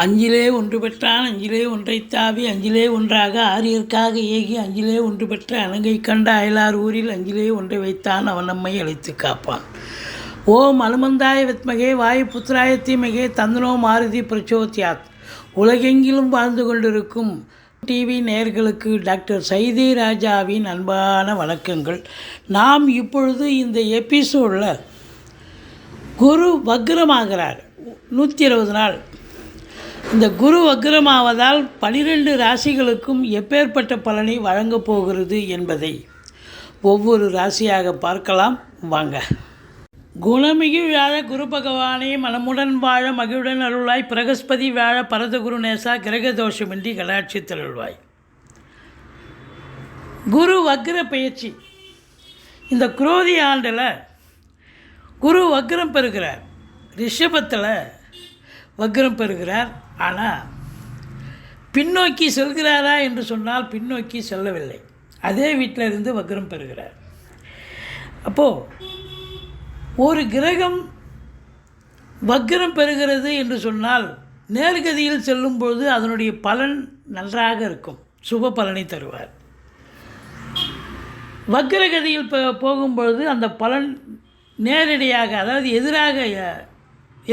அஞ்சிலே ஒன்று பெற்றான் அஞ்சிலே ஒன்றைத் தாவி அஞ்சிலே ஒன்றாக ஆரியர்க்காக ஏகி அஞ்சிலே ஒன்று பெற்ற அணங்கை கண்ட அயலார் ஊரில் அஞ்சிலே ஒன்றை வைத்தான் அவன் நம்மை அழைத்து காப்பான். ஓம் அனுமந்தாய வித்மகே வாயு புத்திராய தீமகே தந்தனோ மாருதி பிரச்சோத்யாத். உலகெங்கிலும் வாழ்ந்து கொண்டிருக்கும் டிவி நேயர்களுக்கு டாக்டர் சைதை ராஜாவின் அன்பான வணக்கங்கள். நாம் இப்பொழுது இந்த எபிசோடில் குரு வக்ரமாகிறார் 120 நாள். இந்த குரு வக்ரமாவதால் 12 ராசிகளுக்கும் எப்பேற்பட்ட பலனை வழங்கப் போகிறது என்பதை ஒவ்வொரு ராசியாக பார்க்கலாம் வாங்க. குணமிகு வியாழ குரு பகவானே மனமுடன் வாழ மகிழுடன் அருள்வாய். பிரகஸ்பதி வியாழ பரதகுரு நேசா கிரக தோஷமின்றி கடாட்சித்தில் அருள்வாய். குரு வக்ர பயிற்சி. இந்த குரோதி ஆண்டில் குரு வக்ரம் பெறுகிறார். ரிஷபத்தில் வக்ரம் பெறுகிறார். ஆனால் பின்னோக்கி செல்கிறாரா என்று சொன்னால் பின்னோக்கி செல்லவில்லை. அதே வீட்டில் இருந்து வக்ரம் பெறுகிறார். அப்போது ஒரு கிரகம் வக்ரம் பெறுகிறது என்று சொன்னால் நேர்கதியில் செல்லும்பொழுது அதனுடைய பலன் நன்றாக இருக்கும், சுப பலனை தருவார். வக்ரகதியில் போகும்பொழுது அந்த பலன் நேரடியாக, அதாவது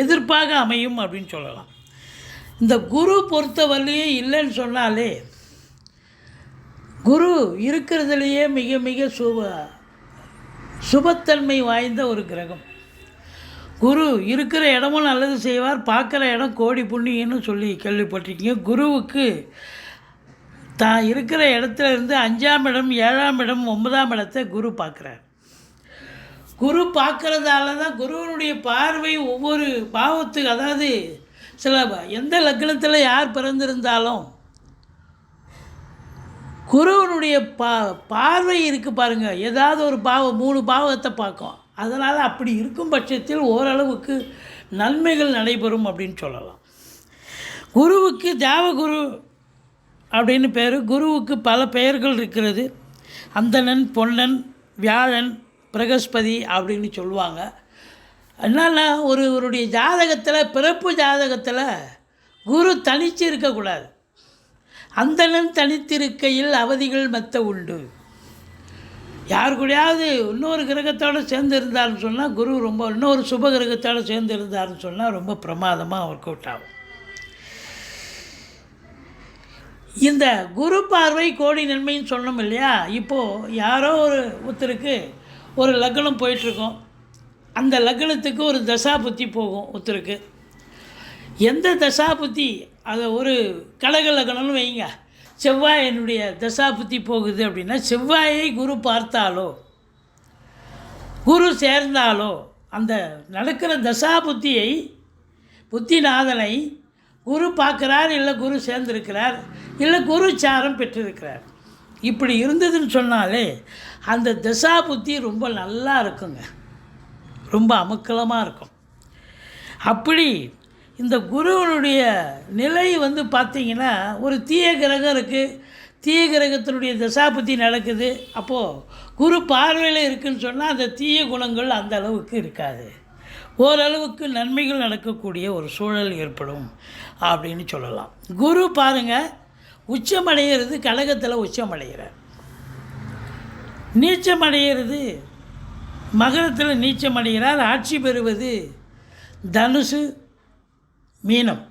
எதிர்ப்பாக அமையும் அப்படின்னு சொல்லலாம். இந்த குரு பொறுத்தவரையிலே இல்லைன்னு சொன்னாலே, குரு இருக்கிறதுலையே மிக மிக சுபத்தன்மை வாய்ந்த ஒரு கிரகம். குரு இருக்கிற இடமும் நல்லது செய்வார், பார்க்குற இடம் கோடி புண்ணியன்னு சொல்லி கேள்விப்பட்டிருக்கீங்க. குருவுக்கு தான் இருக்கிற இடத்துல இருந்து 5ஆம் இடம், 7ஆம் இடம், 9ஆம் இடத்தை குரு பார்க்குறார். குரு பார்க்குறதால தான் குருவனுடைய பார்வை ஒவ்வொரு பாவத்துக்கு, அதாவது சில எந்த லக்னத்தில் யார் பிறந்திருந்தாலும் குருவனுடைய பார்வை இருக்குது பாருங்கள். ஏதாவது ஒரு 3 பாவத்தை பார்க்கும். அதனால் அப்படி இருக்கும் பட்சத்தில் ஓரளவுக்கு நன்மைகள் நடைபெறும் அப்படின்னு சொல்லலாம். குருவுக்கு தேவகுரு அப்படின்னு பேர். குருவுக்கு பல பெயர்கள் இருக்கிறது. அந்தணன், பொன்னன், வியாழன், பிரகஸ்பதி அப்படின்னு சொல்லுவாங்க. என்னன்னா ஒருவருடைய ஜாதகத்தில், பிறப்பு ஜாதகத்தில் குரு தனித்து இருக்கக்கூடாது. அந்தணன் தனித்திருக்கையில் அவதிகள் மெத்த உண்டு. யார் கூடயாவது இன்னொரு கிரகத்தோடு சேர்ந்து இருந்தார்னு சொன்னால் குரு ரொம்ப, இன்னொரு சுப கிரகத்தோடு சேர்ந்து இருந்தார்னு சொன்னால் ரொம்ப பிரமாதமாக ஒர்க் அவுட் ஆகும். இந்த குரு பார்வை கோடி நன்மைன்னு சொன்னோம் இல்லையா. இப்போது யாரோ ஒருத்தருக்கு ஒரு லக்னம் போயிட்டுருக்கோம். அந்த லக்னத்துக்கு ஒரு தசாபுத்தி போகும் ஒருத்தருக்கு. எந்த தசாபுத்தி, அதை ஒரு கடக லக்னம்னு வைங்க, செவ்வாய் என்னுடைய தசாபுத்தி போகுது அப்படின்னா, செவ்வாயை குரு பார்த்தாலோ குரு சேர்ந்தாலோ அந்த நடக்கிற தசாபுத்தியை, புத்திநாதனை குரு பார்க்குறார், இல்லை குரு சேர்ந்திருக்கிறார், இல்லை குரு சாரம் பெற்றிருக்கிறார். இப்படி இருந்ததுன்னு சொன்னாலே அந்த தசா புத்தி ரொம்ப நல்லா இருக்குங்க, ரொம்ப அமக்கலமாக இருக்கும். அப்படி இந்த குருவனுடைய நிலை பார்த்திங்கன்னா, ஒரு தீய கிரகம் இருக்குது, தீய கிரகத்தினுடைய தசாபுத்தி நடக்குது. அப்போது குரு பார்வையில் இருக்குதுன்னு சொன்னால் அந்த தீய குணங்கள் அந்த அளவுக்கு இருக்காது, ஓரளவுக்கு நன்மைகள் நடக்கக்கூடிய ஒரு சூழல் ஏற்படும் அப்படின்னு சொல்லலாம். குரு பாருங்கள், உச்சமடைகிறது கடகத்தில் உச்சமடைகிறார். நீச்சமடைகிறது மகரத்தில் நீச்சமடைகிறார். ஆட்சி பெறுவது தனுசு, மீனம்.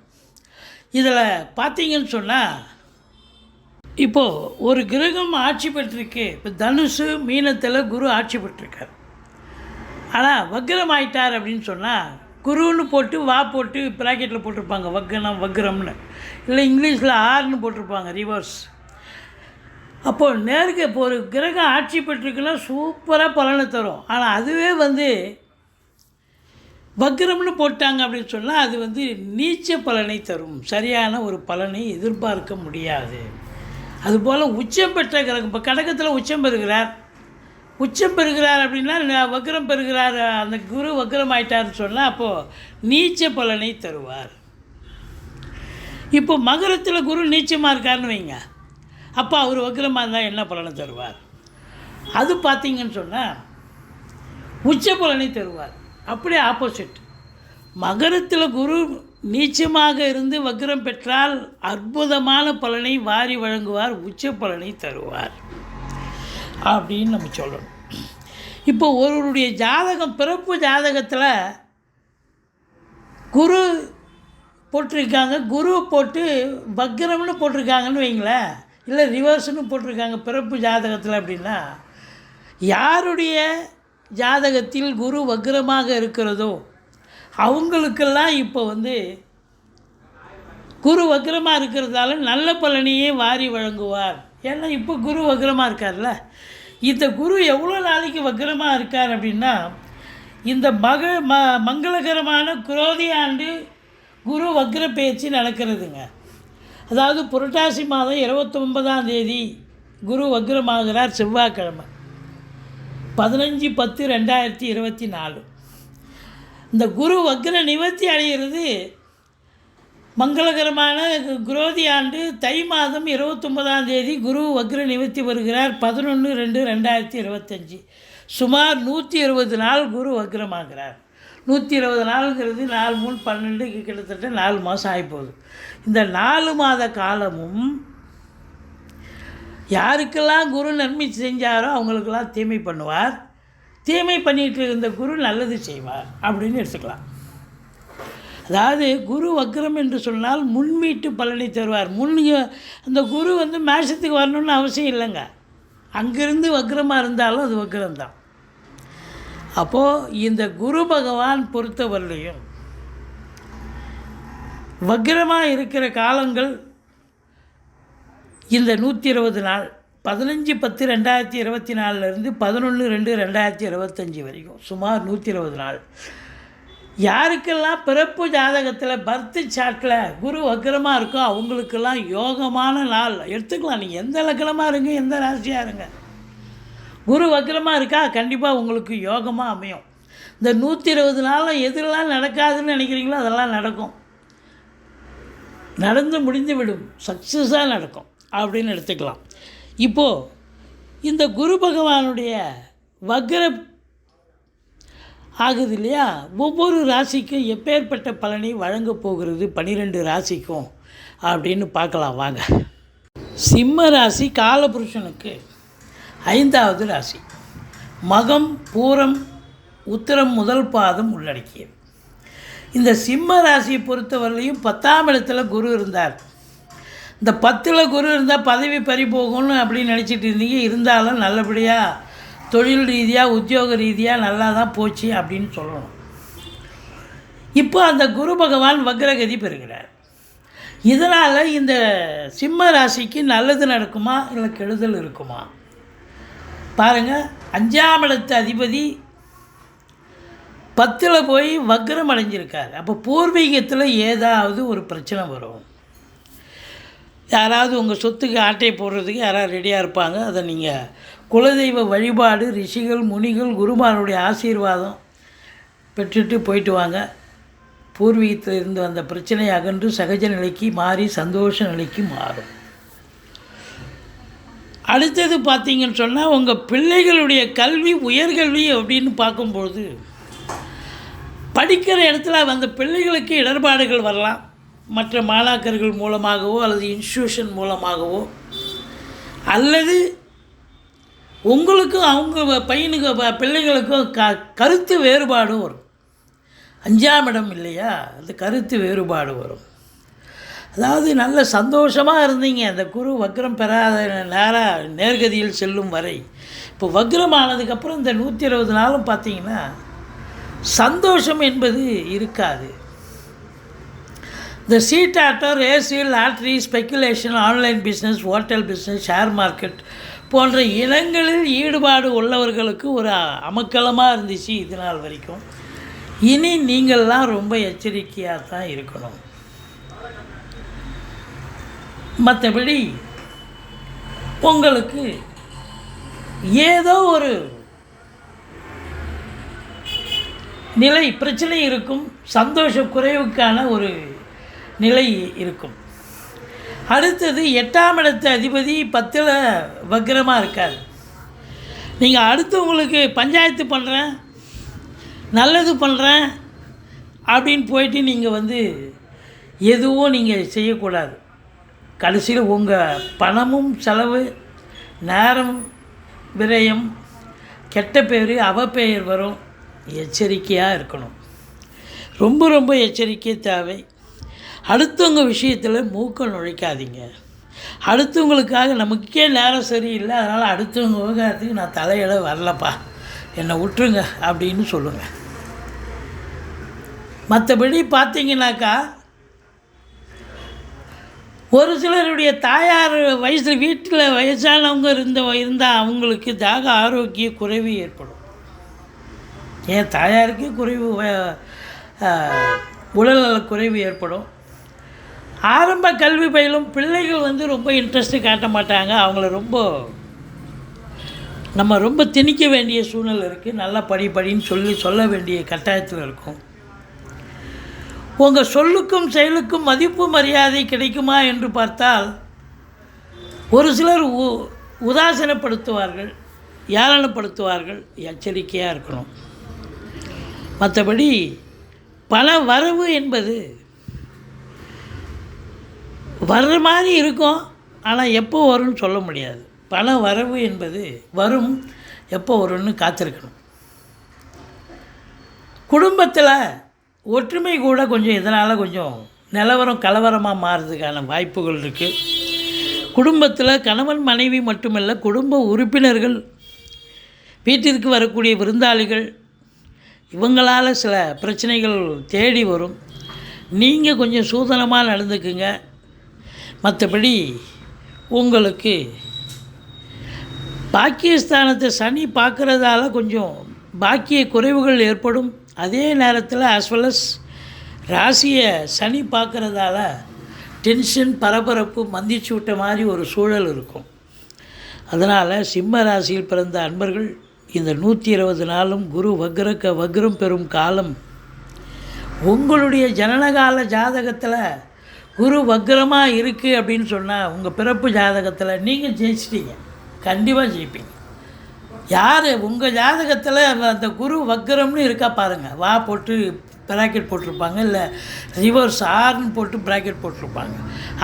இதில் பார்த்தீங்கன்னு சொன்னால், இப்போது ஒரு கிரகம் ஆட்சி பெற்றிருக்கு. இப்போ தனுசு மீனத்தில் குரு ஆட்சி பெற்றிருக்கார். ஆனால் வக்ரம் ஆயிட்டார் அப்படின்னு சொன்னால், குருன்னு போட்டு போட்டு ப்ராக்கெட்டில் போட்டிருப்பாங்க வக்ரம்னு, இல்லை இங்கிலீஷில் ஆர்னு போட்டிருப்பாங்க, ரிவர்ஸ். அப்போது இப்போ ஒரு கிரகம் ஆட்சி பெற்றிருக்குன்னா சூப்பராக பலனை தரும். ஆனால் அதுவே வக்ரம்னு போட்டாங்க அப்படின்னு சொன்னால் அது நீச்ச பலனை தரும், சரியான ஒரு பலனை எதிர்பார்க்க முடியாது. அதுபோல் உச்சம் பெற்ற கிரகம், இப்போ கடகத்தில் உச்சம் பெறுகிறார் அப்படின்னா, வக்ரம் பெறுகிறார், அந்த குரு வக்ரம் ஆயிட்டார்னு சொன்னால் அப்போது நீச்ச பலனை தருவார். இப்போ மகரத்தில் குரு நீச்சமாக இருக்காருன்னு வைங்க, அப்போ அவர் வக்ரமாக இருந்தால் என்ன பலனை தருவார்? அது பார்த்திங்கன்னு சொன்னால் உச்ச பலனை தருவார். அப்படியே ஆப்போசிட். மகரத்தில் குரு நீச்சமாக இருந்து வக்ரம் பெற்றால் அற்புதமான பலனை வாரி வழங்குவார், உச்ச பலனை தருவார் அப்படின்னு நம்ம சொல்லணும். இப்போ ஒருவருடைய ஜாதகம், பிறப்பு ஜாதகத்தில் குரு போட்டிருக்காங்க, குரு போட்டு வக்ரம்னு போட்டிருக்காங்கன்னு வைங்களேன், இல்லை ரிவர்ஸ்னு போட்டிருக்காங்க பிறப்பு ஜாதகத்தில் அப்படின்னா, யாருடைய ஜாதகத்தில் குரு வக்ரமாக இருக்கிறதோ அவங்களுக்கெல்லாம் இப்போ குரு வக்ரமாக இருக்கிறதால நல்ல பலனையே வாரி வழங்குவார். ஏன்னா இப்போ குரு வக்ரமாக இருக்கார்ல, இந்த குரு எவ்வளோ நாளைக்கு வக்ரமாக இருக்கார் அப்படின்னா, இந்த மங்களகரமான குரோதி ஆண்டு குரு வக்ர பேச்சு நடக்கிறதுங்க. அதாவது புரட்டாசி மாதம் 29ஆம் தேதி குரு வக்ரமாகிறார், செவ்வாய்க்கிழமை 15/10/2024. இந்த குரு வக்ர நிவர்த்தி அடைகிறது மங்களகரமான குரோதி ஆண்டு தை மாதம் 29ஆம் தேதி குரு வக்ர நிவர்த்தி வருகிறார் 11/2/2025. சுமார் 120 நாள் குரு வக்ரமாகிறார். 120 நாளுங்கிறது 4 3 12 கிட்டத்தட்ட 4 மாதம் ஆகிப்போகுது. இந்த 4 மாத காலமும் யாருக்கெல்லாம் குரு நன்மை செஞ்சாரோ அவங்களுக்கெல்லாம் தீமை பண்ணுவார், தீமை பண்ணிகிட்டு இருந்த குரு நல்லது செய்வார் அப்படின்னு எடுத்துக்கலாம். அதாவது குரு வக்ரம் என்று சொன்னால் முன்மீட்டு பலனை தருவார். அந்த குரு மேஷத்துக்கு வரணும்னு அவசியம் இல்லைங்க, அங்கிருந்து வக்ரமாக இருந்தாலும் அது வக்ரம்தான். அப்போது இந்த குரு பகவான் பொறுத்தவரையிலையும் வக்ரமாக இருக்கிற காலங்கள் இந்த 120 நாள் 15/10/2024 11/2/2025 வரைக்கும் சுமார் 120 நாள். யாருக்கெல்லாம் பிறப்பு ஜாதகத்தில் பர்த் சார்ட்டில் குரு வக்ரமாக இருக்கோ அவங்களுக்கெல்லாம் யோகமான நாள் எடுத்துக்கலாம். நீங்கள் எந்த லக்னமாக இருங்க, எந்த ராசியாக இருங்க, குரு வக்ரமாக இருக்கா கண்டிப்பாக உங்களுக்கு யோகமாக அமையும். இந்த 120 நாளில் எதெல்லாம் நடக்காதுன்னு நினைக்கிறீங்களோ அதெல்லாம் நடக்கும், நடந்து முடிந்து விடும், சக்ஸஸாக நடக்கும் அப்படின்னு எடுத்துக்கலாம். இப்போது இந்த குரு பகவானுடைய வக்ர ஆகுது இல்லையா, ஒவ்வொரு ராசிக்கும் எப்பேற்பட்ட பலனை வழங்கப் போகிறது 12 ராசிக்கும் அப்படின்னு பார்க்கலாம் வாங்க. சிம்ம ராசி காலபுருஷனுக்கு 5வது ராசி, மகம் பூரம் உத்திரம் முதல் பாதம் உள்ளடக்கியது. இந்த சிம்ம ராசியை பொறுத்தவரையிலையும் 10ஆம் இடத்துல குரு இருந்தார். இந்த 10ல் குரு இருந்தால் பதவி பறி போகும்னு அப்படின்னு நினச்சிட்டு இருந்தீங்க, இருந்தாலும் நல்லபடியாக தொழில் ரீதியாக உத்தியோக ரீதியாக நல்லா தான் போச்சு அப்படின்னு சொல்லணும். இப்போ அந்த குரு பகவான் வக்ரகதி பெறுகிறார். இதனால் இந்த சிம்ம ராசிக்கு நல்லது நடக்குமா இல்லை கெடுதல் இருக்குமா பாருங்கள். 5ஆம் இடத்து அதிபதி 10ல் போய் வக்ரம் அடைஞ்சிருக்கார். அப்போ பூர்வீகத்தில் ஏதாவது ஒரு பிரச்சனை வரும். யாராவது உங்கள் சொத்துக்கு ஆட்டை போடுறதுக்கு யாராவது ரெடியாக இருப்பாங்க. அதை நீங்கள் குலதெய்வ வழிபாடு, ரிஷிகள் முனிகள் குருமாருடைய ஆசீர்வாதம் பெற்றுட்டு போயிட்டு வாங்க. பூர்வீகத்தில் இருந்து வந்த பிரச்சனை அகன்று சகஜ நிலைக்கு மாறி சந்தோஷ நிலைக்கு மாறும். அடுத்தது பார்த்தீங்கன்னு சொன்னால் உங்கள் பிள்ளைகளுடைய கல்வி, உயர்கல்வி அப்படின்னு பார்க்கும்பொழுது படிக்கிற இடத்துல அந்த பிள்ளைகளுக்கு இடர்பாடுகள் வரலாம். மற்ற மாணாக்கர்கள் மூலமாகவோ அல்லது இன்ஸ்டியூஷன் மூலமாகவோ, அல்லது உங்களுக்கும் அவங்க பையனுக்கு பிள்ளைகளுக்கும் கருத்து வேறுபாடும் வரும். 5ஆம் இடம் இல்லையா, அந்த கருத்து வேறுபாடு வரும். அதாவது நல்ல சந்தோஷமாக இருந்தீங்க அந்த குரு வக்ரம் பெறாத நேராக நேர்கதியில் செல்லும் வரை. இப்போ வக்ரம் ஆனதுக்கப்புறம் இந்த 120 நாளும் பார்த்திங்கன்னா சந்தோஷம் என்பது இருக்காது. இந்த சீட் ஆட்டோ, race, lottery, speculation, online business, hotel business, share market போன்ற இனங்களில் ஈடுபாடு உள்ளவர்களுக்கு ஒரு அமக்கலமாக இருந்துச்சு இது நாள் வரைக்கும். இனி நீங்கள்லாம் ரொம்ப எச்சரிக்கையாக தான் இருக்கணும். மற்றபடி உங்களுக்கு ஏதோ ஒரு நிலை பிரச்சனை இருக்கும், சந்தோஷ குறைவுக்கான ஒரு நிலை இருக்கும். அடுத்தது 8ஆம் இடத்து அதிபதி 10ல் வக்ரமாக இருக்கார். நீங்கள் அடுத்தவங்களுக்கு பஞ்சாயத்து பண்ணுறேன், நல்லது பண்ணுறேன் அப்படின்னு போயிட்டு நீங்கள் எதுவும் நீங்கள் செய்யக்கூடாது. கடைசியில் உங்கள் பணமும் செலவு, நேரம் விரயம், கெட்ட பேர் அவப்பெயர் வரும். எச்சரிக்கையாக இருக்கணும். ரொம்ப ரொம்ப எச்சரிக்கை தேவை. அடுத்தவங்க விஷயத்தில் மூக்க நுழைக்காதீங்க. அடுத்தவங்களுக்காக நமக்கே நேரம் சரியில்லை, அதனால் அடுத்தவங்க விவகாரத்துக்கு நான் தலையிட வரலப்பா, என்னை விட்டுருங்க அப்படின்னு சொல்லுங்கள். மற்றபடி பார்த்தீங்கன்னாக்கா, ஒரு சிலருடைய தாயார் வீட்டில் வயசானவங்க இருந்தால் அவங்களுக்கு தாக ஆரோக்கிய குறைவு ஏற்படும். என் தாயாருக்கே உடல்நல குறைவு ஏற்படும். ஆரம்ப கல்வி பயிலும் பிள்ளைகள் ரொம்ப இன்ட்ரெஸ்ட்டு காட்ட மாட்டாங்க. அவங்கள நம்ம ரொம்ப திணிக்க வேண்டிய சூழ்நிலை இருக்குது. நல்லா படின்னு சொல்ல வேண்டிய கட்டாயத்தில் இருக்கும். உங்கள் சொல்லுக்கும் செயலுக்கும் மதிப்பு மரியாதை கிடைக்குமா என்று பார்த்தால், ஒரு சிலர் உதாசீனப்படுத்துவார்கள், ஏளனப்படுத்துவார்கள். எச்சரிக்கையாக இருக்கணும். மற்றபடி பண வரவு என்பது வர்ற மாதிரி இருக்கும், ஆனால் எப்போ வரும்னு சொல்ல முடியாது. பண வரவு என்பது வரும், எப்போ வரும்னு காத்திருக்கணும். குடும்பத்தில் ஒற்றுமை கூட இதனால் நிலவரம் கலவரமாக மாறுறதுக்கான வாய்ப்புகள் இருக்குது. குடும்பத்தில் கணவன் மனைவி மட்டுமல்ல, குடும்ப உறுப்பினர்கள், வீட்டிற்கு வரக்கூடிய விருந்தாளிகள், இவங்களால் சில பிரச்சனைகள் தேடி வரும். நீங்கள் கொஞ்சம் சூதனமாக நடந்துக்குங்க. மற்றபடி உங்களுக்கு பாக்கியஸ்தானத்தை சனி பார்க்குறதால பாக்கிய குறைவுகள் ஏற்படும். அதே நேரத்தில் அஸ்வெல்லஸ் ராசியை சனி பார்க்குறதால டென்ஷன், பரபரப்பு, மந்திச்சு விட்ட மாதிரி ஒரு சூழல் இருக்கும். அதனால் சிம்ம ராசியில் பிறந்த அன்பர்கள் இந்த 120 நாளும் குரு வக்ரம் பெறும் காலம். உங்களுடைய ஜனனகால ஜாதகத்தில் குரு வக்ரமாக இருக்குது அப்படின்னு சொன்னால், உங்கள் பிறப்பு ஜாதகத்தில் நீங்கள் ஜெயிச்சிட்டீங்க, கண்டிப்பாக ஜெயிப்பீங்க. யார் உங்கள் ஜாதகத்தில் அந்த குரு வக்ரம்னு இருக்கா பாருங்கள், வா போட்டு ப்ராக்கெட் போட்டிருப்பாங்க, இல்லை ரிவர்ஸ் ஆர்னு போட்டு ப்ராக்கெட் போட்டிருப்பாங்க.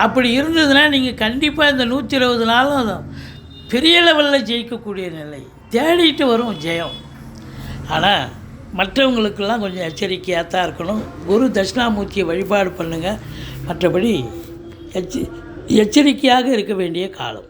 அப்படி இருந்ததுன்னா நீங்கள் கண்டிப்பாக இந்த 120 நாளும் பெரிய லெவலில் ஜெயிக்கக்கூடிய நிலை தேடிட்டு வரும் ஜெயம். ஆனால் மற்றவங்களுக்கெல்லாம் கொஞ்சம் எச்சரிக்கையாக தான் இருக்கணும். குரு தட்சிணாமூர்த்தியை வழிபாடு பண்ணுங்கள். மற்றபடி எச்சரிக்கையாக இருக்க வேண்டிய காலம்.